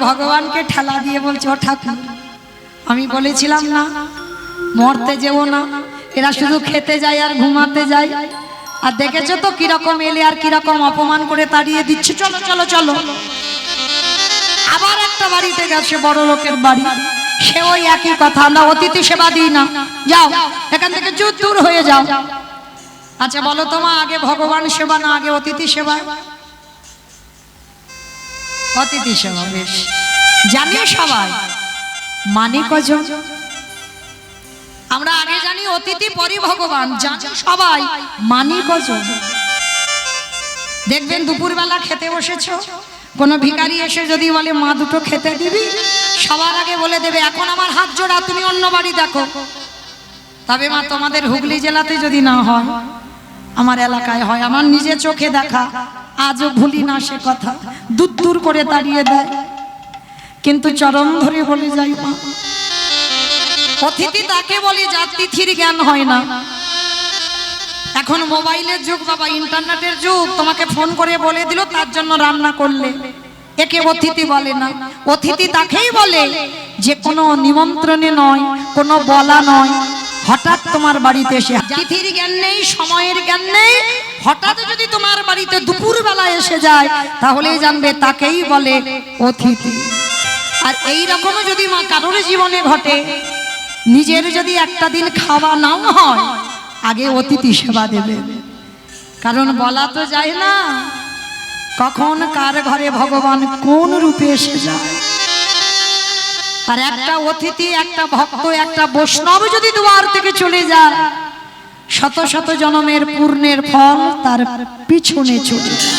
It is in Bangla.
ভগবানকে ঠেলা দিয়ে বলছে, ও ঠাকুর আমি বলেছিলাম না মরতে যেও না, এরা শুধু খেতে যায় আর ঘুমাতে যায়, আর দেখেছো তো কিরকম এলে আর কিরকম অপমান করে তাড়িয়ে দিচ্ছে, চলো চলো চলো। আবার একটা বাড়িতে গেছে, বড় লোকের বাড়ি, সে ওই একই কথা, আমরা অতিথি সেবা দিই না, যাও এখান থেকে দূর হয়ে যাও। আচ্ছা বলো তোমা, আগে ভগবান সেবা না আগে অতিথি সেবা? অতিথি সেবা। বেশ, জানি সবাই, মানে কজন? আমরা আগে জানি অতিথি পরি ভগবান, জানি সবাই, মানে কজন? দেখবেন দুপুরবেলা খেতে বসেছো, কোনো ভিখারি এসে যদি বলে মা দুটো খেতে দিবি, সবার আগে বলে দেবে এখন আমার হাত জোড়া, তুমি অন্য বাড়ি দেখো। তবে মা তোমাদের হুগলি জেলাতে যদি না হয়, আমার এলাকায় হয়, আমার নিজে চোখে দেখা, আজও ভুলি না সে কথা, দূর দূর করে দাঁড়িয়ে দেয়, কিন্তু চরণ ধরে বলে যাই মা অতিথি তাকে বলি যার তিথির জ্ঞান হয় না। এখন মোবাইলের যুগ বাবা, ইন্টারনেটের যুগ, তোমাকে ফোন করে বলে দিল তার জন্য রান্না করলে, একে অতিথি বলে না। অতিথি তাকেই বলে যে কোনো নিমন্ত্রণে নয়, কোনো বলা নয়, হঠাৎ তোমার বাড়িতে এসে, তিথির জ্ঞান নেই, সময়ের জ্ঞান নেই, হঠাৎ যদি তোমার বাড়িতে দুপুর বেলা এসে যায় তাহলেই জানবে তাকেই বলে অতিথি। আর এই রকম যদি মা কারোর জীবনে ঘটে, নিজের যদি একটা দিন খাওয়া নাও হয়, আগে অতিথি সেবা দেবে, কারণ বলা তো যায় না কখন কার ঘরে ভগবান কোন রূপে এসে যায়। আর একটা অতিথি, একটা ভক্ত, একটা বৈষ্ণব যদি দুয়ার থেকে চলে যায়, শত শত জন্মের পূর্ণের ফল তার পিছনে চলে যায়।